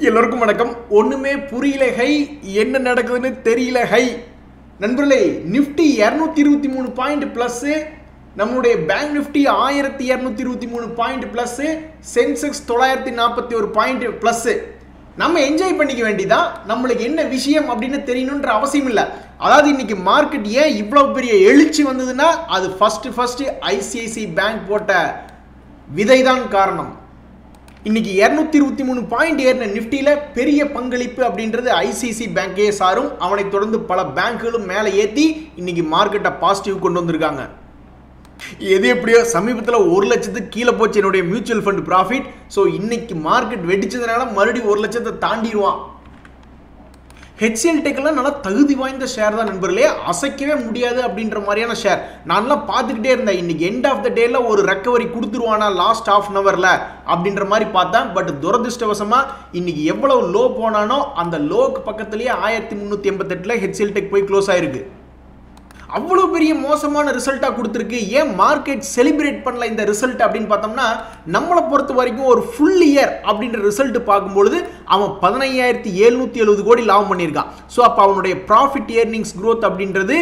எல்லோருக்கும் வணக்கம். ஒண்ணுமே புரியல ஹை, என்ன நடக்குதுன்னு தெரியல ஹை. நண்பர்களே, நிஃப்டி 223 பாயிண்ட் பிளஸ், நம்மளுடைய bank Nifty 1223 point plus, Sensex 941 point plus. நம்ம என்ஜாய் பண்ணிக்க வேண்டியதான். நம்மளுக்கு என்ன விஷயம் அப்படின்னு தெரியணுன்ற அவசியம் இல்லை. அதாவது இன்னைக்கு மார்க்கெட் ஏன் இவ்வளவு பெரிய எழுச்சி வந்ததுன்னா அது ஃபர்ஸ்ட் ஐசிஐசிஐ பேங்க் போட்ட விதை தான் காரணம். இன்னைக்கு 223 பாயிண்ட் ஏறின நிஃப்டியில பெரிய பங்களிப்பு அப்படின்றது ஐசிஐசிஐ பேங்கே சாரும். அவனை தொடர்ந்து பல பேங்குகளும் மேலே ஏற்றி இன்னைக்கு மார்க்கெட்டை பாசிட்டிவ் கொண்டு வந்திருக்காங்க. எது எப்படியோ சமீபத்தில் 1 லட்சத்துக்கு கீழே போச்சு என்னுடைய மியூச்சுவல் ஃபண்ட் ப்ராஃபிட். ஸோ இன்னைக்கு மார்க்கெட் வெடிச்சதுனால மறுபடியும் 1 லட்சத்தை தாண்டிடுவான். ஹெச்சிஎல் டெக்லாம் நல்லா தகுதி வாய்ந்த ஷேர் தான் நண்பர்களே, அசைக்கவே முடியாது அப்படின்ற மாதிரியான ஷேர். நான்லாம் பார்த்துக்கிட்டே இருந்தேன் இன்னைக்கு எண்ட் ஆஃப் த டேல ஒரு ரெக்கவரி கொடுத்துருவானா லாஸ்ட் ஹாஃப் அன் ஹவரில் அப்படின்ற மாதிரி பார்த்தேன். பட் துரதிருஷ்டவசமாக இன்னைக்கு எவ்வளவு லோ போனானோ அந்த லோக்கு பக்கத்துலேயே 1388 ஹெச்சிஎல் டெக் போய் க்ளோஸ் ஆயிருக்கு. அவ்வளோ பெரிய மோசமான ரிசல்ட்டாக கொடுத்துருக்கு. ஏன் மார்க்கெட் செலிப்ரேட் பண்ணல இந்த ரிசல்ட் அப்படின்னு பார்த்தோம்னா, நம்மளை பொறுத்த வரைக்கும் ஒரு ஃபுல் இயர் அப்படின்ற ரிசல்ட் பார்க்கும்பொழுது அவன் 15,770 கோடி லாபம் பண்ணியிருக்கான். ஸோ அப்போ அவனுடைய ப்ராஃபிட் ஏர்னிங்ஸ் க்ரோத் அப்படின்றது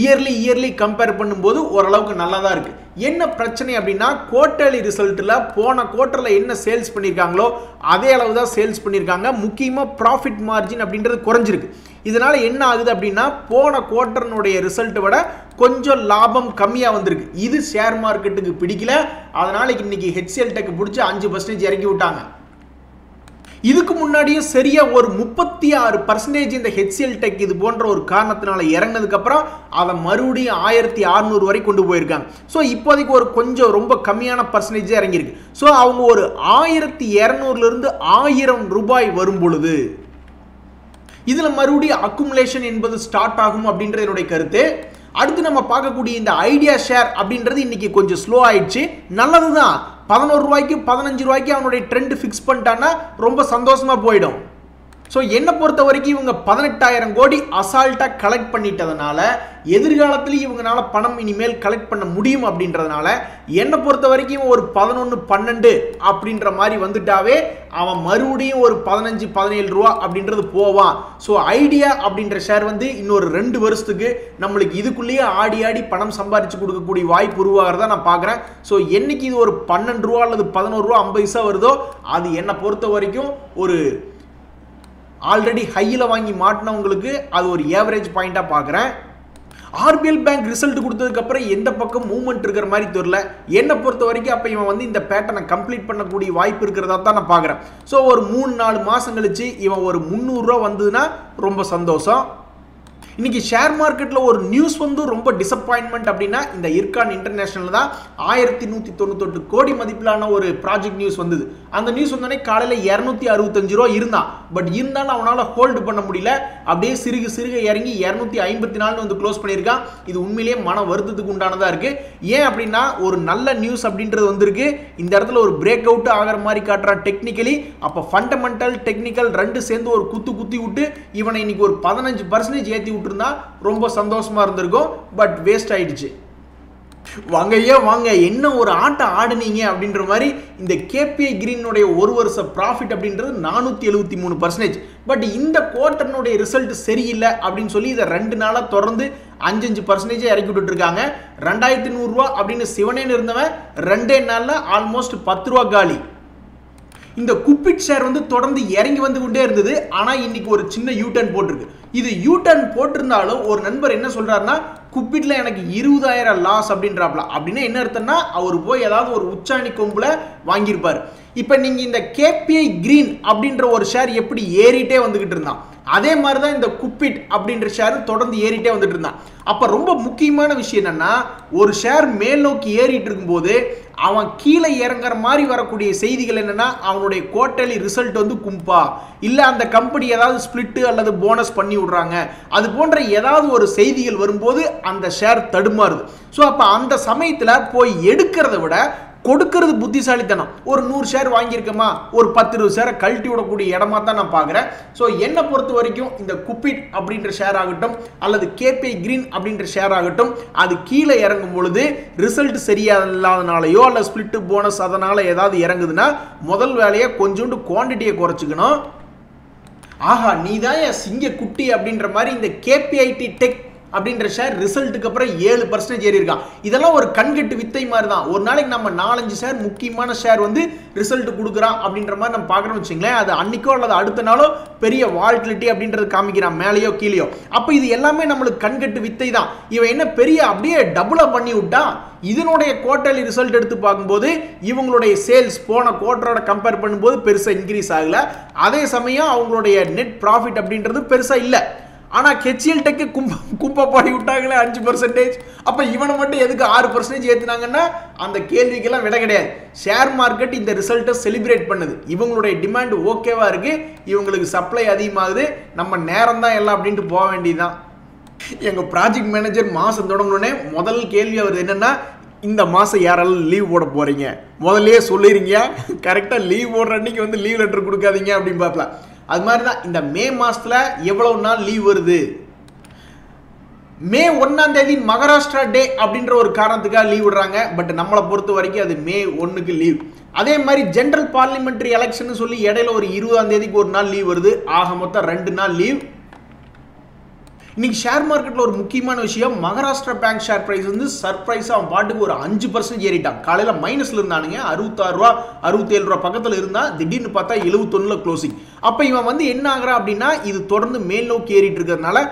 இயர்லி கம்பேர் பண்ணும்போது ஓரளவுக்கு நல்லா தான் இருக்குது. என்ன பிரச்சனை அப்படின்னா, குவார்ட்டர்லி ரிசல்ட்டில் போன குவார்ட்டரில் என்ன சேல்ஸ் பண்ணியிருக்காங்களோ அதே அளவு தான் சேல்ஸ் பண்ணியிருக்காங்க. முக்கியமாக ப்ராஃபிட் மார்ஜின் அப்படின்றது குறைஞ்சிருக்கு. இதனால் என்ன ஆகுது அப்படின்னா, போன குவார்ட்டர்னுடைய ரிசல்ட்டை விட கொஞ்சம் லாபம் கம்மியாக வந்திருக்கு. இது ஷேர் மார்க்கெட்டுக்கு பிடிக்கல. அதனால் இன்னைக்கு ஹெச்சிஎல் டெக் பிடிச்சி 5% இறக்கி விட்டாங்க. இதுக்கு முன்னாடியும் சரியா ஒரு 36% இந்த ஹெச்சிஎல் டெக் இது போன்ற ஒரு காரணத்தினால இறங்கினதுக்கு அப்புறம் அதை மறுபடியும் 1600 வரை கொண்டு போயிருக்காங்க. ஸோ இப்போதைக்கு ஒரு கொஞ்சம் ரொம்ப கம்மியான பர்சன்டேஜ் இறங்கியிருக்கு. ஸோ அவங்க ஒரு 1200 1000 ரூபாய் வரும் பொழுது இதில் மறுபடியும் அக்குமுலேஷன் என்பது ஸ்டார்ட் ஆகும் அப்படின்றது என்னுடைய கருத்து. அடுத்து நம்ம பார்க்கக்கூடிய இந்த ஐடியா ஷேர் அப்படின்றது இன்னைக்கு கொஞ்சம் ஸ்லோ ஆயிடுச்சு. நல்லது தான். 11 ரூபாய்க்கு 15 ரூபாய்க்கு அவனுடைய ட்ரெண்ட் ஃபிக்ஸ் பண்ணிட்டான்னா ரொம்ப சந்தோஷமா போயிடும். ஸோ என்னை பொறுத்த வரைக்கும் இவங்க 18,000 கோடி அசால்ட்டாக கலெக்ட் பண்ணிட்டதுனால எதிர்காலத்தில் இவங்களால பணம் இனிமேல் கலெக்ட் பண்ண முடியும் அப்படின்றதுனால என்னை பொறுத்த வரைக்கும் ஒரு 11, 12 அப்படின்ற மாதிரி வந்துட்டாவே அவன் மறுபடியும் ஒரு 15, 17 ரூபா அப்படின்றது போவான். ஸோ ஐடியா அப்படின்ற ஷேர் வந்து இன்னொரு 2 வருஷத்துக்கு நம்மளுக்கு இதுக்குள்ளேயே ஆடி பணம் சம்பாதிச்சு கொடுக்கக்கூடிய வாய்ப்பு உருவாகிறதா நான் பார்க்குறேன். ஸோ என்னைக்கு இது ஒரு 12 ரூபா அல்லது 11 ரூபா 50 பைசா வருதோ அது என்னை பொறுத்த வரைக்கும் ஒரு ஆல்ரெடி ஹையில் வாங்கி மாட்டினவங்களுக்கு அது ஒரு ஏவரேஜ் பாயிண்டாக பார்க்குறேன். ஆர்பிஎல் பேங்க் ரிசல்ட் கொடுத்ததுக்கப்புறம் எந்த பக்கம் மூவ்மெண்ட் இருக்கிற மாதிரி தெரியல. என்னை பொறுத்த வரைக்கும் அப்போ இவன் வந்து இந்த பேட்டர்னை கம்ப்ளீட் பண்ணக்கூடிய வாய்ப்பு இருக்கிறதா தான் நான் பார்க்குறேன். ஸோ ஒரு 3-4 மாதம் கழிச்சு இவன் ஒரு 300 ரூபா வந்ததுன்னா ரொம்ப சந்தோஷம். இன்னைக்கு ஷேர் மார்க்கெட்டில் ஒரு நியூஸ் வந்து ரொம்ப டிசப்பாயின்மெண்ட் அப்படின்னா இந்த இர்கான் இன்டர்நேஷனல் தான். 1198 கோடி மதிப்பிலான ஒரு ப்ராஜெக்ட் நியூஸ் வந்தது. அந்த நியூஸ் வந்தோடனே காலையில் 265 ரூபா இருந்தான். பட் இருந்தாலும் அவனால் ஹோல்டு பண்ண முடியல. அப்படியே சிறுக இறங்கி 254 வந்து க்ளோஸ் பண்ணியிருக்கான். இது உண்மையிலேயே மன வருத்தத்துக்கு உண்டானதாக இருக்குது. ஏன் அப்படின்னா ஒரு நல்ல நியூஸ் அப்படின்றது வந்திருக்கு. இந்த இடத்துல ஒரு பிரேக் அவுட் ஆகிற மாதிரி காட்டுறான் டெக்னிக்கலி. அப்போ ஃபண்டமெண்டல் டெக்னிக்கல் 2 சேர்ந்து ஒரு குத்தி விட்டு இவனை இன்னைக்கு ஒரு 15% ஏற்றி இருந்தா ரொம்ப சந்தோஷமா இருந்திருக்கும். பட் வேஸ்ட் ஆயிடுச்சு. வாங்க என்ன ஒரு ஆட்டம் ஆடுனீங்க அப்படின்ற மாதிரி இந்த கேபிஐ கிரீனுடைய ஒரு வருஷ ப்ராஃபிட் அப்படின்றது 473%. பட் இந்த குவார்ட்டர்னுடைய ரிசல்ட் சரியில்லை அப்படின்னு சொல்லி இதை 2 நாளாக தொடர்ந்து 5% இறக்கி விட்டுட்டு இருக்காங்க. 2100 ரூபா அப்படின்னு சிவனேன்னு இருந்தவன் 2 நாளில் ஆல்மோஸ்ட் 10 ரூபா காலி. இந்த குப்பிட் ஷேர் வந்து தொடர்ந்து இறங்கி வந்து கொண்டே இருந்தது. ஆனால் இன்னைக்கு ஒரு சின்ன யூட்டர்ன் போட்டிருக்கு. இது யூட்டர்ன் போட்டிருந்தாலும் ஒரு நண்பர் என்ன சொல்றாருன்னா, குப்பிட்ல எனக்கு 20,000 லாஸ் அப்படின்றாப்ல. அப்படின்னா என்ன அர்த்தம்னா அவர் போய் ஏதாவது ஒரு உச்சாணி கொம்புல வாங்கியிருப்பார். இப்போ நீங்க இந்த கேபிஐ கிரீன் அப்படின்ற ஒரு ஷேர் எப்படி ஏறிட்டே வந்துகிட்டு இருந்தான், அதே மாதிரி தான் இந்த குப்பிட் அப்படின்ற ஷேர் தொடர்ந்து ஏறிட்டே வந்துட்டு இருந்தான். அப்போ ரொம்ப முக்கியமான விஷயம் என்னன்னா, ஒரு ஷேர் மேல் நோக்கி ஏறிட்டு இருக்கும்போது அவன் கீழே இறங்குற மாதிரி வரக்கூடிய செய்திகள் என்னன்னா, அவனுடைய குவார்ட்டர்லி ரிசல்ட் வந்து கும்பா இல்லை அந்த கம்பெனி ஏதாவது ஸ்பிளிட்டு அல்லது போனஸ் பண்ணி விடுறாங்க, அது போன்ற ஏதாவது ஒரு செய்திகள் வரும்போது அந்த ஷேர் தடுமாறுது. ஸோ அப்போ அந்த சமயத்தில் போய் எடுக்கிறத விட கொடுக்கிறது புத்திசாலித்தனம். ஒரு 100 ஷேர் வாங்கியிருக்கமா ஒரு 10-20 ஷேரை கழட்டி விடக்கூடிய இடமா தான் நான் பார்க்குறேன். ஸோ என்னை பொறுத்த வரைக்கும் இந்த குப்பிட் அப்படின்ற ஷேர் ஆகட்டும் அல்லது கேபிஐ கிரீன் அப்படின்ற ஷேர் ஆகட்டும், அது கீழே இறங்கும் பொழுது ரிசல்ட் சரியா இல்லாதனாலையோ அல்ல ஸ்பிளிட் போனஸ் அதனால ஏதாவது இறங்குதுன்னா முதல் வேலையை கொஞ்சோண்டு குவான்டிட்டியை குறைச்சிக்கணும். ஆஹா நீதான் சிங்க குட்டி அப்படின்ற மாதிரி இந்த கேபிஐடி டெக் அப்படின்ற ஷேர் ரிசல்ட்டுக்கு அப்புறம் 7% ஏறி இருக்கான். இதெல்லாம் ஒரு கண்கட்டு வித்தை மாதிரி தான். ஒரு நாளைக்கு நம்ம 4-5 ஷேர் முக்கியமான ஷேர் வந்து ரிசல்ட் கொடுக்குறான் அப்படின்ற மாதிரி நம்ம பார்க்குறோம்னு வச்சுங்களேன். அது அன்னைக்கோ அல்லது அடுத்த நாளோ பெரிய வால்டிலிட்டி அப்படின்றது காமிக்கிறான் மேலேயோ கீழேயோ. அப்போ இது எல்லாமே நம்மளுக்கு கண்கட்டு வித்தை தான். இவன் என்ன பெரிய அப்படியே டபுளா பண்ணி விட்டா. இதனுடைய குவார்டர்லி ரிசல்ட் எடுத்து பார்க்கும்போது இவங்களுடைய சேல்ஸ் போன குவார்டரோட கம்பேர் பண்ணும்போது பெருசாக இன்க்ரீஸ் ஆகல. அதே சமயம் அவங்களுடைய நெட் ப்ராஃபிட் அப்படின்றது பெருசாக இல்லை. ஆனால் ஹெச்எல் டெக்கு குப்பை பாடி விட்டாங்களே 5%. அப்போ இவனை மட்டும் எதுக்கு 6% ஏற்றுனாங்கன்னா அந்த கேள்விக்கெல்லாம் விட கிடையாது. ஷேர் மார்க்கெட் இந்த ரிசல்ட்டை செலிப்ரேட் பண்ணுது. இவங்களுடைய டிமாண்ட் ஓகேவா இருக்கு, இவங்களுக்கு சப்ளை அதிகமாகுது, நம்ம நேரம் தான் எல்லாம் அப்படின்ட்டு போக வேண்டியதுதான். எங்கள் ப்ராஜெக்ட் மேனேஜர் மாதம் தொடங்கணுன்னே முதல் கேள்வி வருது என்னன்னா, இந்த மாதம் யாரெல்லாம் லீவ் போட போகிறீங்க முதல்லையே சொல்லிடுங்க, கரெக்டாக லீவ் போடுற அன்னைக்கு வந்து லீவ் லெட்டர் கொடுக்காதீங்க அப்படின்னு பார்க்கலாம். அது மாதிரி தான் இந்த மே மாதத்தில் எவ்வளவு நாள் லீவ் வருது. மே 1ஆம் தேதி மகாராஷ்டிரா டே அப்படின்ற ஒரு காரணத்துக்காக லீவ் விடுறாங்க. பட் நம்மளை பொறுத்த வரைக்கும் அது மே 1க்கு லீவ். அதே மாதிரி ஜெனரல் பார்லிமெண்ட்ரி எலெக்ஷன் சொல்லி இடையில ஒரு 20ஆம் தேதிக்கு ஒரு நாள் லீவ் வருது. ஆக மொத்தம் 2 நாள் லீவ். இன்னைக்கு ஷேர் மார்க்கெட்டில் ஒரு முக்கியமான விஷயம், மகாராஷ்டிரா பேங்க் ஷேர் பிரைஸ் வந்து சர்ப்ரைஸாக அவன் பாட்டுக்கு ஒரு 5% ஏறிட்டான். காலையில் மைனஸில் இருந்தானுங்க, 66 ரூபா 67 ரூபா பக்கத்தில் இருந்தால் திடீர்னு பார்த்தா 71 க்ளோசிங். அப்போ இவன் வந்து என்ன ஆகுறான் அப்படின்னா, இது தொடர்ந்து மேல் நோக்கி ஏறிட்டு இருக்கிறதுனால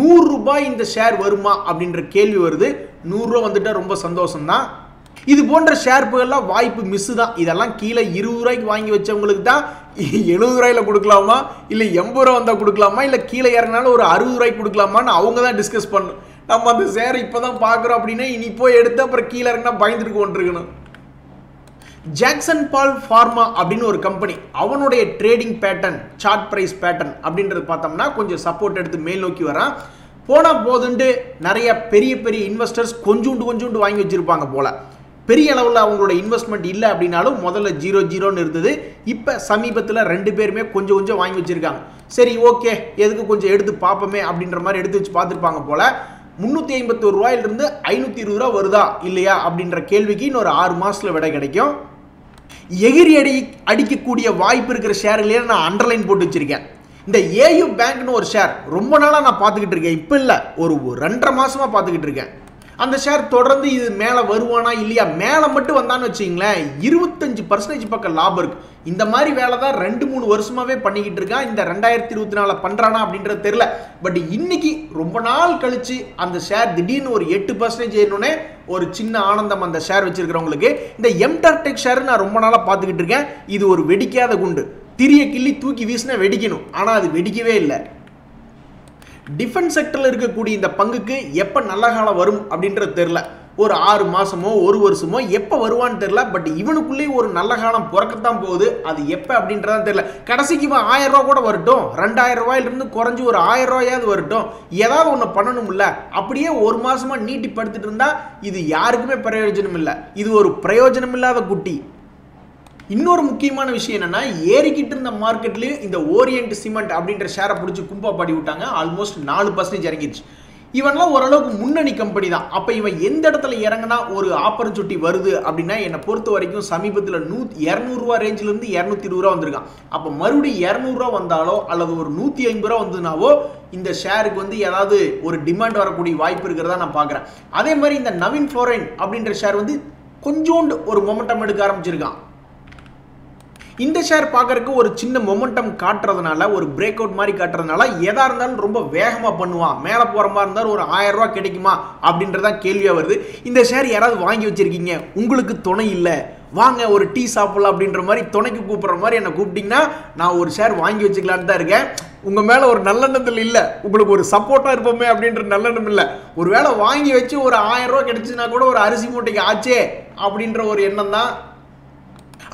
100 ரூபாய் இந்த ஷேர் வருமா அப்படின்ற கேள்வி வருது. 100 ரூபா வந்துட்டா ரொம்ப சந்தோஷம் தான். இது போன்ற ஷேர்ப்புகள்லாம் வாய்ப்பு மிஸ் தான். இதெல்லாம் கீழே 20 ரூபாய்க்கு வாங்கி வச்சவங்களுக்கு தான் 70 ரூபாயில கொடுக்கலாமா, இல்லை 80 ரூபா வந்தால் கொடுக்கலாமா, இல்லை கீழே இறங்கினாலும் ஒரு 60 ரூபாய்க்கு கொடுக்கலாமான்னு அவங்க தான் டிஸ்கஸ் பண்ணணும். நம்ம அந்த ஷேர் இப்போ தான் பார்க்குறோம் அப்படின்னா இனி போய் எடுத்து அப்புறம் கீழே இறங்கினா பயந்துட்டு கொண்டிருக்கணும். ஜாக்சன் பால் ஃபார்மா அப்படின்னு ஒரு கம்பெனி, அவனுடைய trading pattern, chart price pattern அப்படின்றது பார்த்தோம்னா கொஞ்சம் சப்போர்ட் எடுத்து மேல் நோக்கி வரான். போனால் போதுண்டு நிறைய பெரிய பெரிய இன்வெஸ்டர்ஸ் கொஞ்சோண்டு வாங்கி வச்சுருப்பாங்க போல். பெரிய அளவில் அவங்களோட இன்வெஸ்ட்மெண்ட் இல்லை அப்படின்னாலும் முதல்ல 0-0ன்னு இருந்தது. இப்போ சமீபத்தில் 2 பேருமே கொஞ்சம் வாங்கி வச்சுருக்காங்க. சரி ஓகே எதுக்கு கொஞ்சம் எடுத்து பார்ப்போமே அப்படின்ற மாதிரி எடுத்து வச்சு பார்த்துருப்பாங்க போல். 351 ரூபாயிலிருந்து 520 ரூபா வருதா இல்லையா அப்படின்ற கேள்விக்கு இன்னொரு 6 மாதத்தில் விடை கிடைக்கும். எகிரி அடிக்கக்கூடிய வாய்ப்பு இருக்கிற ஷேர்லேயே நான் அண்டர்லைன் போட்டு வச்சுருக்கேன். இந்த ஏயு பேங்க்னு ஒரு ஷேர் ரொம்ப நாளாக நான் பார்த்துக்கிட்டு இருக்கேன். இப்போ இல்லை, ஒரு 2.5 மாதமாக பார்த்துக்கிட்டு இருக்கேன். அந்த ஷேர் தொடர்ந்து இது மேலே வருவானா இல்லையா, மேலே மட்டும் வந்தான்னு வச்சிங்களேன் 25% பக்கம் லாபம் இருக்கு. இந்த மாதிரி வேலை தான் 2-3 வருஷமாவே பண்ணிக்கிட்டு இருக்கான். இந்த 2024 பண்ணுறானா அப்படின்றது தெரியல. பட் இன்னைக்கு ரொம்ப நாள் கழிச்சு அந்த ஷேர் திடீர்னு ஒரு 8% ஏறினோடனே ஒரு சின்ன ஆனந்தம் அந்த ஷேர் வச்சிருக்கிறவங்களுக்கு. இந்த எம்டார்டெக் ஷேர் நான் ரொம்ப நாளாக பார்த்துக்கிட்டு இருக்கேன். இது ஒரு வெடிக்காத குண்டு, திரிய கிள்ளி தூக்கி வீசினா வெடிக்கணும், ஆனால் அது வெடிக்கவே இல்லை. டிஃபென்ஸ் செக்டரில் இருக்கக்கூடிய இந்த பங்குக்கு எப்போ நல்ல காலம் வரும் அப்படின்றது தெரில. ஒரு 6 மாதமோ 1 வருஷமோ எப்போ வருவான்னு தெரில. பட் இவனுக்குள்ளேயே ஒரு நல்ல காலம் பிறக்கத்தான் போகுது. அது எப்போ அப்படின்றதான் தெரியல. கடைசிக்கு இவன் 1000 ரூபா கூட வரட்டும், 2000 ரூபாயிலிருந்து குறைஞ்சி ஒரு 1000 ரூபாயாவது வரட்டும், ஏதாவது ஒன்று பண்ணணும்ல. அப்படியே 1 மாதமாக நீட்டி படுத்துட்டு இருந்தா இது யாருக்குமே பிரயோஜனம் இல்லை. இது ஒரு பிரயோஜனம் இல்லாத குட்டி. இன்னொரு முக்கியமான விஷயம் என்னன்னா, ஏறிக்கிட்டு இருந்த மார்க்கெட்லேயும் இந்த ஓரியன்ட் சிமெண்ட் அப்படின்ற ஷேரை பிடிச்சி கும்பா பாடி விட்டாங்க. ஆல்மோஸ்ட் 4% இறங்கிடுச்சு. இவன்லாம் ஓரளவுக்கு முன்னணி கம்பெனி தான். அப்போ இவன் எந்த இடத்துல இறங்கினா ஒரு ஆப்பர்ச்சுனிட்டி வருது அப்படின்னா, என்னை பொறுத்த வரைக்கும் சமீபத்தில் 200 ரூபா ரேஞ்சிலிருந்து 220 ரூபா வந்திருக்கான். அப்போ மறுபடியும் 200 ரூபா வந்தாலோ அல்லது ஒரு 150 ரூபா வந்ததுனாவோ இந்த ஷேருக்கு வந்து ஏதாவது ஒரு டிமாண்ட் வரக்கூடிய வாய்ப்பு இருக்கிறதா நான் பார்க்குறேன். அதே மாதிரி இந்த நவீன் ஃப்ளோரைன் அப்படின்ற ஷேர் வந்து கொஞ்சோண்டு ஒரு மொமெண்டம் எடுக்க ஆரம்பிச்சிருக்கான். இந்த ஷேர் பார்க்கறதுக்கு ஒரு சின்ன மொமெண்டம் காட்டுறதுனால, ஒரு பிரேக் அவுட் மாதிரி காட்டுறதுனால எதா இருந்தாலும் ரொம்ப வேகமாக பண்ணுவான். மேலே போகிற மாதிரி இருந்தாலும் ஒரு 1000 ரூபா கிடைக்குமா அப்படின்றதான் கேள்வியாக வருது. இந்த ஷேர் யாராவது வாங்கி வச்சிருக்கீங்க, உங்களுக்கு துணை இல்லை, வாங்க ஒரு டீ சாப்பிடலாம் அப்படின்ற மாதிரி துணைக்கு கூப்பிட்ற மாதிரி என்னை கூப்பிட்டிங்கன்னா நான் ஒரு ஷேர் வாங்கி வச்சுக்கலான்னு தான் இருக்கேன். உங்கள் மேலே ஒரு நல்லெண்ணத்தில் இல்லை, உங்களுக்கு ஒரு சப்போர்ட்டாக இருப்போமே அப்படின்ற நல்லெண்ணம் இல்லை. ஒரு வேளை வாங்கி வச்சு ஒரு 1000 ரூபா கிடைச்சுன்னா கூட ஒரு அரிசி மூட்டைக்கு ஆச்சே அப்படின்ற ஒரு எண்ணம் தான்.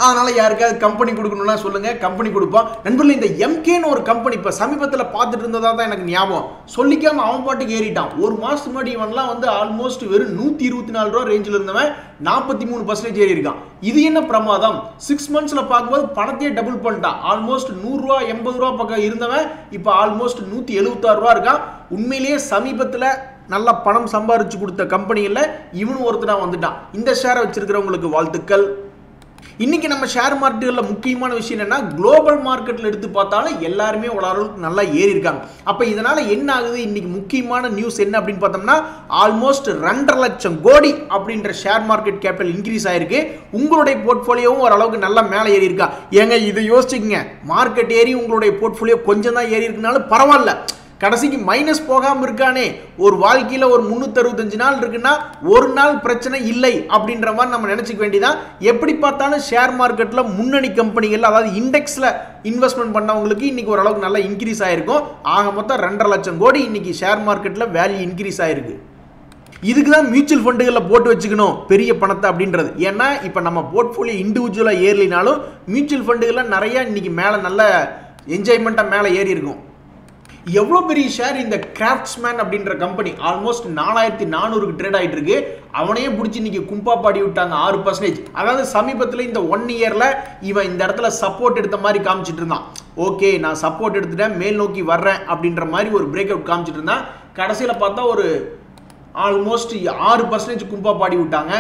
அதனால யாருக்காவது கம்பெனி கொடுக்கணும்னா சொல்லுங்க, கம்பெனி கொடுப்போம். நண்பர்களே, இந்த எம்கேன்னு ஒரு கம்பெனி இப்போ சமீபத்தில் பார்த்துட்டு இருந்ததா தான் எனக்கு ஞாபகம். சொல்லிக்காம அவன் பாட்டுக்கு ஏறிட்டான். 1 மாதத்துக்கு முன்னாடி இவன்லாம் வந்து ஆல்மோஸ்ட் வெறும் 124 ரூபா ரேஞ்சில் இருந்தவன் 43% ஏறி இருக்கான். இது என்ன பிரமாதம்! 6 மந்த்ஸில் பார்க்கும்போது பணத்தையே டபுள் பண்ணிட்டான். ஆல்மோஸ்ட் 100 ரூபா 80 ரூபா பக்கம் இருந்தவன் இப்போ ஆல்மோஸ்ட் 176 ரூபா இருக்கான். உண்மையிலேயே சமீபத்தில் நல்ல பணம் சம்பாரிச்சு கொடுத்த கம்பெனியில் இவனும் ஒருத்தனா வந்துட்டான். இந்த ஷேரை வச்சிருக்கிறவங்களுக்கு வாழ்த்துக்கள். இன்னைக்கு நம்ம ஷேர் மார்க்கெட்டில் முக்கியமான விஷயம் என்னன்னா, குளோபல் மார்க்கெட்டில் எடுத்து பார்த்தாலும் எல்லாருமே ஓரளவுக்கு நல்லா ஏறி இருக்காங்க. அப்போ இதனால என்ன ஆகுது, இன்னைக்கு முக்கியமான நியூஸ் என்ன அப்படின்னு பார்த்தோம்னா, ஆல்மோஸ்ட் 2.5 லட்சம் கோடி அப்படின்ற ஷேர் மார்க்கெட் கேபிட்டல் இன்க்ரீஸ் ஆயிருக்கு. உங்களுடைய போர்ட்ஃபோலியோவும் ஓரளவுக்கு நல்லா மேலே ஏறி இருக்கா? ஏங்க இதை யோசிச்சுங்க, மார்க்கெட் ஏறி உங்களுடைய போர்ட்ஃபோலியோ கொஞ்சம் தான் ஏறி இருக்குனாலும் பரவாயில்ல, கடைசிக்கு மைனஸ் போகாம இருக்கானே. ஒரு வாழ்க்கையில ஒரு 365 நாள் இருக்குன்னா ஒரு நாள் பிரச்சனை இல்லை அப்படின்ற மாதிரி நம்ம நினைச்சுக்க வேண்டியதான். எப்படி பார்த்தாலும் ஷேர் மார்க்கெட்ல முன்னணி கம்பெனிகள், அதாவது இண்டெக்ஸ்ல இன்வெஸ்ட்மெண்ட் பண்ணவங்களுக்கு இன்னைக்கு ஓரளவுக்கு நல்லா இன்க்ரீஸ் ஆயிருக்கும். ஆக மொத்தம் 2.5 லட்சம் கோடி இன்னைக்கு ஷேர் மார்க்கெட்ல வேல்யூ இன்க்ரீஸ் ஆயிருக்கு. இதுக்கு தான் மியூச்சுவல் ஃபண்டுகளில் போட்டு வச்சுக்கணும் பெரிய பணத்தை அப்படின்றது. ஏன்னா இப்போ நம்ம போர்ட்ஃபோலியோ இண்டிவிஜுவலாக ஏறலினாலும் மியூச்சுவல் ஃபண்டுகளில் நிறைய இன்னைக்கு மேலே நல்ல என்ஜாய்மெண்ட்டாக மேலே ஏறி இருக்கும். எவ்வளோ பெரிய ஷேர் இந்த கிராஃப்ட்ஸ்மேன் அப்படின்ற கம்பெனி ஆல்மோஸ்ட் 4400க்கு ட்ரேட் ஆகிட்டு இருக்கு. அவனையே பிடிச்சி இன்னைக்கு கும்பா பாடி விட்டாங்க 6%. அதாவது சமீபத்தில் இந்த 1 இயரில் இவன் இந்த இடத்துல சப்போர்ட் எடுத்த மாதிரி காமிச்சிட்டு இருந்தான். ஓகே, நான் சப்போர்ட் எடுத்துட்டேன், மேல் நோக்கி வர்றேன் அப்படின்ற மாதிரி ஒரு பிரேக் அவுட் காமிச்சிட்டு இருந்தான். கடைசியில் பார்த்தா ஒரு ஆல்மோஸ்ட் 6% கும்பா பாடி விட்டாங்க.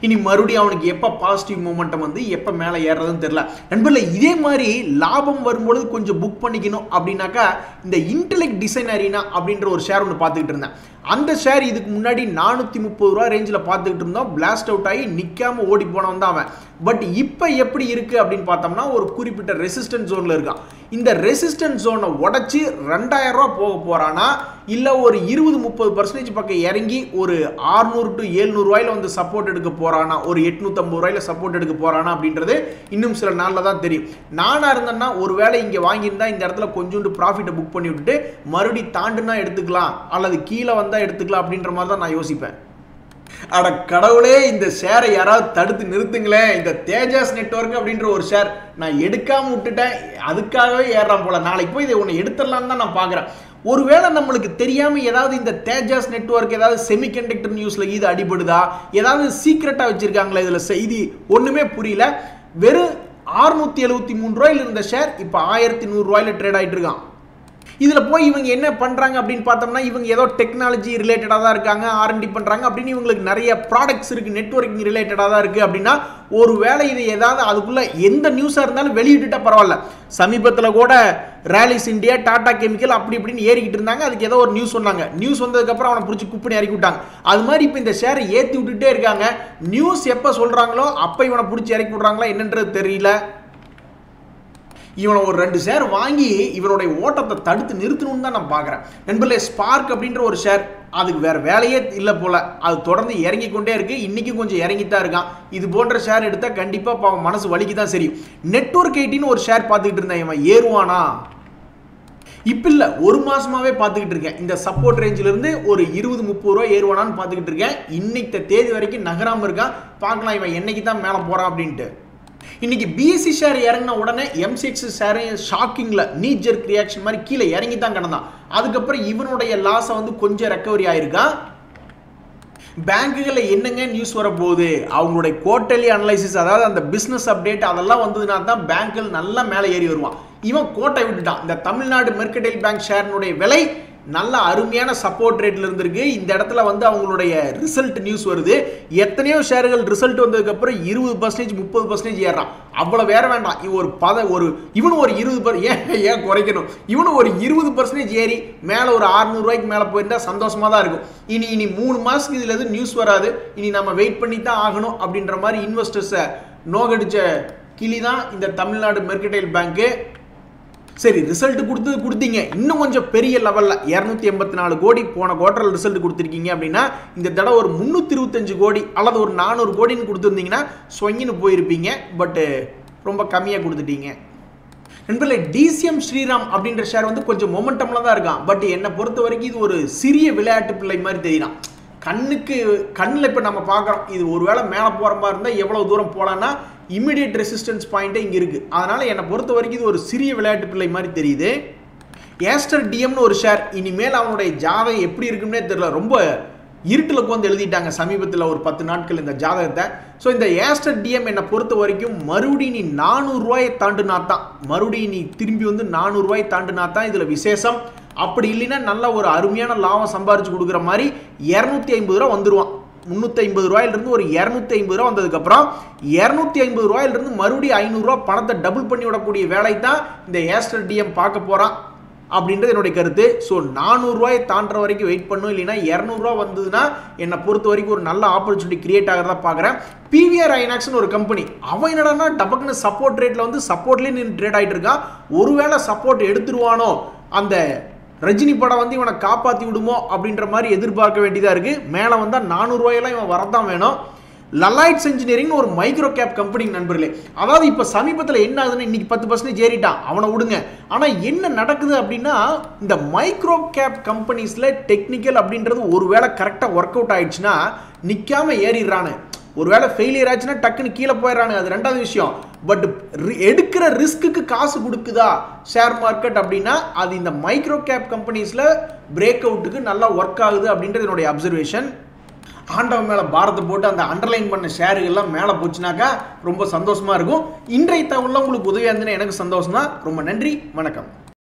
இனி மறுபடியும் அவனுக்கு எப்போ பாசிட்டிவ் மூமெண்டம் வந்து எப்போ மேலே ஏறுறதுன்னு தெரியல. நண்பர்களே, இதே மாதிரி லாபம் வரும்பொழுது கொஞ்சம் புக் பண்ணிக்கணும் அப்படின்னாக்கா, இந்த இன்டெலெக்ட் டிசைன் அரீனா அப்படின்ற ஒரு ஷேர் ஒன்று பார்த்துக்கிட்டு இருந்தேன். அந்த ஷேர் இதுக்கு முன்னாடி 430 ரூபா ரேஞ்சில் பார்த்துக்கிட்டு இருந்தோம். பிளாஸ்ட் அவுட் ஆகி நிற்காம ஓடி போனவன் தான் அவன். பட் இப்போ எப்படி இருக்கு அப்படின்னு பார்த்தோம்னா, ஒரு குறிப்பிட்ட ரெசிஸ்டன்ஸ் ஜோனில் இருக்கான். இந்த ரெசிஸ்டன்ஸ் ஜோனை உடச்சி 2000 ரூபா போக போறானா, இல்லை ஒரு 20-30% பக்கம் இறங்கி ஒரு 600 to 700 ரூபாயில வந்து சப்போர்ட் எடுக்க போறானா, ஒரு 850 ரூபாயில சப்போர்ட் எடுக்க போறானா அப்படின்றது இன்னும் சில நாளில் தான் தெரியும். நானா இருந்தேன்னா ஒருவேளை இங்கே வாங்கியிருந்தா இந்த இடத்துல கொஞ்சோண்டு ப்ராஃபிட்டை புக் பண்ணி விட்டுட்டு மறுபடி தாண்டுனா எடுத்துக்கலாம், அல்லது கீழே வந்தால் எடுத்துக்கலாம் அப்படின்ற மாதிரி தான் நான் யோசிப்பேன். அட கடவுளே, இந்த ஷேரை யாராவது தடுத்து நிறுத்துங்களேன். இந்த தேஜாஸ் நெட்வொர்க் அப்படின்ற ஒரு ஷேர் நான் எடுக்காம விட்டுட்டேன், அதுக்காகவே ஏறான் போல. நாளைக்கு போய் இதை ஒன்று எடுத்துடலான்னு தான் நான் பார்க்குறேன். ஒருவேளை நம்மளுக்கு தெரியாமல் ஏதாவது இந்த தேஜாஸ் நெட்வொர்க் ஏதாவது செமிகண்டக்டர் நியூஸில் இது அடிபடுதா, ஏதாவது சீக்ரெட்டாக வச்சுருக்காங்களா, இதில் செய்தி ஒன்றுமே புரியல. வெறும் 673 ரூபாயில் இருந்த ஷேர் இப்போ 1100 ரூபாயில் ட்ரேட் ஆகிட்டு இருக்கான். இதில் போய் இவங்க என்ன பண்ணுறாங்க அப்படின்னு பார்த்தோம்னா, இவங்க ஏதோ டெக்னாலஜி ரிலேட்டடாக தான் இருக்காங்க, R&D பண்ணுறாங்க அப்படின்னு இவங்களுக்கு நிறைய ப்ராடக்ட்ஸ் இருக்குது, நெட்வொர்க்கிங் ரிலேட்டடாக தான் இருக்குது அப்படின்னா, ஒரு வேளை இது ஏதாவது அதுக்குள்ளே எந்த நியூஸாக இருந்தாலும் வெளியிட்டுட்டா பரவாயில்ல. சமீபத்தில் கூட ராலிஸ் இந்தியா, டாடா கெமிக்கல் அப்படி இப்படின்னு ஏறிக்கிட்டு இருந்தாங்க. அதுக்கு ஏதோ ஒரு நியூஸ் சொன்னாங்க. நியூஸ் வந்ததுக்கப்புறம் அவனை பிடிச்சி குப்பனி இறக்கி விட்டாங்க. அது மாதிரி இப்போ இந்த ஷேரை ஏற்றி விட்டுட்டே இருக்காங்க. நியூஸ் எப்போ சொல்கிறாங்களோ அப்போ இவனை பிடிச்சி இறக்கி விட்றாங்களா என்னன்றது தெரியல. இவனை ஒரு 2 ஷேர் வாங்கி இவனுடைய ஓட்டத்தை தடுத்து நிறுத்தணும்னு தான் நான் பார்க்குறேன். நண்பர்களே, ஸ்பார்க் அப்படின்ற ஒரு ஷேர், அதுக்கு வேறு வேலையே இல்லை போல், அது தொடர்ந்து இறங்கி கொண்டே இருக்குது. இன்றைக்கும் கொஞ்சம் இறங்கித்தான் இருக்கான். இது போன்ற ஷேர் எடுத்தால் கண்டிப்பாக மனசு வலிக்கு தான் சரி. நெட்வொர்க் 18 ஒரு ஷேர் பார்த்துக்கிட்டு இருந்தேன். இவன் ஏறுவானா? இப்போ இல்லை, ஒரு மாதமாகவே பார்த்துக்கிட்டு இருக்கேன். இந்த சப்போர்ட் ரேஞ்சிலிருந்து ஒரு 20-30 ரூபா ஏறுவானான்னு பார்த்துக்கிட்டு இருக்கேன். இன்னைக்கு தேதி வரைக்கும் நகராமல் இருக்கான். பார்க்கலாம் இவன் என்னைக்கு தான் மேலே போகிறான் அப்படின்ட்டு. இன்னைக்கு பிஎஸ்சி ஷேர் இறங்கின உடனே எம்சிஎக்ஸ் ஷேர் ஷாக்கிங்ல நீ ஜெர்க் ரியாக்ஷன் மாதிரி கீழே இறங்கி தான் கிடந்தான். அதுக்கப்புறம் இவனுடைய லாஸை வந்து கொஞ்சம் ரெக்கவரி ஆயிருக்கான். பேங்குகளில் என்னங்க நியூஸ் வரப்போகுது, அவங்களுடைய குவார்டர்லி அனலைசிஸ், அதாவது அந்த பிஸ்னஸ் அப்டேட் அதெல்லாம் வந்ததுனா தான் பேங்குகள் நல்லா மேலே ஏறி வருவான். இவன் கோட்டை விட்டுட்டான். இந்த தமிழ்நாடு மெர்கடைல் பேங்க் ஷேரினுடைய விலை நல்ல அருமையான சப்போர்ட் ரேட்ல இருந்திருக்கு. இந்த இடத்துல வந்து அவங்களுடைய ரிசல்ட் நியூஸ் வருது. எத்தனையோ ஷேர்கள் ரிசல்ட் வந்ததுக்கு அப்புறம் 20% 30% ஏறான். அவ்வளவு வேற வேண்டாம். இவனு ஒரு 20% ஏன் குறைக்கணும், இவனு ஒரு 20% ஏறி மேல ஒரு 600 ரூபாய்க்கு மேல போயிருந்தா சந்தோஷமா தான் இருக்கும். இனி 3 மாசத்துக்கு இதுல எதுவும் நியூஸ் வராது, இனி நம்ம வெயிட் பண்ணி தான் ஆகணும் அப்படின்ற மாதிரி இன்வெஸ்டர்ஸை நோகடிச்ச கிளி தான் இந்த தமிழ்நாடு மெர்கடைல் பேங்க். சரி, ரிசல்ட் கொடுத்தீங்க, இன்னும் கொஞ்சம் பெரிய லெவலில் 284 கோடி போன குவார்டரில் ரிசல்ட் கொடுத்துருக்கீங்க அப்படின்னா, இந்த தடவை ஒரு 325 கோடி அல்லது ஒரு 400 கோடின்னு கொடுத்துருந்தீங்கன்னா ஸ்வங்கின்னு போயிருப்பீங்க. பட்டு ரொம்ப கம்மியாக கொடுத்துட்டீங்க. நண்பர்களே, டிசிஎம் ஸ்ரீராம் அப்படின்ற ஷேர் வந்து கொஞ்சம் மொமெண்டமில் தான் இருக்கான். பட் என்னை பொறுத்த வரைக்கும் இது ஒரு சிறிய விளையாட்டு பிள்ளை மாதிரி தெரியலாம். கண்ணில் இப்போ நம்ம பார்க்குறோம், இது ஒரு வேளை மேலே போகிற மாதிரி இருந்தால் எவ்வளோ தூரம் போகலான்னா இம்மிடியட் ரெசிஸ்டன்ஸ் பாயிண்ட்டே இங்கே இருக்குது. அதனால் என்னை பொறுத்த வரைக்கும் இது ஒரு சிறிய விளையாட்டு பிள்ளை மாதிரி தெரியுது. ஏஸ்டர் டிஎம்னு ஒரு ஷேர், இனிமேல் அவனுடைய ஜாதகம் எப்படி இருக்குன்னே தெரியல. ரொம்ப இருட்டில் உட்காந்து எழுதிட்டாங்க சமீபத்தில் ஒரு 10 நாட்கள் இந்த ஜாதகத்தை. ஸோ இந்த ஏஸ்டர் டிஎம் என்னை பொறுத்த வரைக்கும் மறுபடியும் நீ 400 ரூபாயை தாண்டுனா தான், மறுபடியும் நீ திரும்பி வந்து 400 ரூபாயை தாண்டுனா தான் இதில் விசேஷம். அப்படி இல்லைன்னா நல்ல ஒரு அருமையான லாபம் சம்பாரிச்சு கொடுக்குற மாதிரி 250 ரூபா வந்துடுவான். 350 ரூபாயிலிருந்து ஒரு 250 ரூபா வந்ததுக்கப்புறம் 250 ரூபாயிலிருந்து மறுபடியும் 500 ரூபா பணத்தை டபுள் பண்ணி விடக்கூடிய வேலை தான் இந்த ஏஸ்டர் டிஎம் பார்க்க போகிறான் அப்படின்றது என்னுடைய கருத்து. ஸோ 400 ரூபாயை தாண்டுற வரைக்கும் வெயிட் பண்ணும், இல்லைன்னா 200 ரூபா வந்ததுன்னா என்னை பொறுத்த வரைக்கும் ஒரு நல்ல ஆப்பர்ச்சுனிட்டி கிரியேட் ஆகிறதா பார்க்குறேன். பிவிஆர் ஐநாக்ஸ்னு ஒரு கம்பெனி, அவன் என்னடான்னா டபக்குன்னு சப்போர்ட் ரேட்டில் வந்து சப்போர்ட்லேயே நின்று ட்ரேட் ஆகிட்டு இருக்கான். ஒருவேளை சப்போர்ட் எடுத்துருவானோ, அந்த ரஜினி படம் வந்து இவனை காப்பாற்றி விடுமோ அப்படின்ற மாதிரி எதிர்பார்க்க வேண்டியதாக இருக்குது. மேலே வந்தால் 400 ரூபாயெல்லாம் இவன் வரதான் வேணும். லலைட்ஸ் இன்ஜினியரிங் ஒரு மைக்ரோ கேப் கம்பெனி நண்பர்களே. அதாவது இப்போ சமீபத்தில் என்ன ஆகுதுன்னு இன்னைக்கு 10% ஏறிட்டான், அவனை விடுங்க. ஆனால் என்ன நடக்குது அப்படின்னா, இந்த மைக்ரோ கேப் கம்பெனிஸில் டெக்னிக்கல் அப்படின்றது ஒருவேளை கரெக்டாக ஒர்க் அவுட் ஆயிடுச்சுன்னா நிற்காம ஏறிடுறானு, ஒருவேளை ஃபெயிலியர் ஆச்சுன்னா டக்குன்னு கீழே போயிடறானு, அது ரெண்டாவது விஷயம். பட் எடுக்கிற ரிஸ்க்கு காசு கொடுக்குதா ஷேர் மார்க்கெட் அப்படின்னா அது இந்த மைக்ரோ கேப் கம்பெனிஸில் பிரேக் அவுட்டுக்கு நல்லா ஒர்க் ஆகுது அப்படின்றது என்னுடைய அப்சர்வேஷன். ஆண்டவன் மேலே பாரத்தை போட்டு அந்த அண்டர்லைன் பண்ண ஷேருகள்லாம் மேலே போச்சுனாக்கா ரொம்ப சந்தோஷமாக இருக்கும். இன்றைய தகவலாம் உங்களுக்கு உதவியாக இருந்ததுன்னா எனக்கு சந்தோஷம் தான். ரொம்ப நன்றி, வணக்கம்.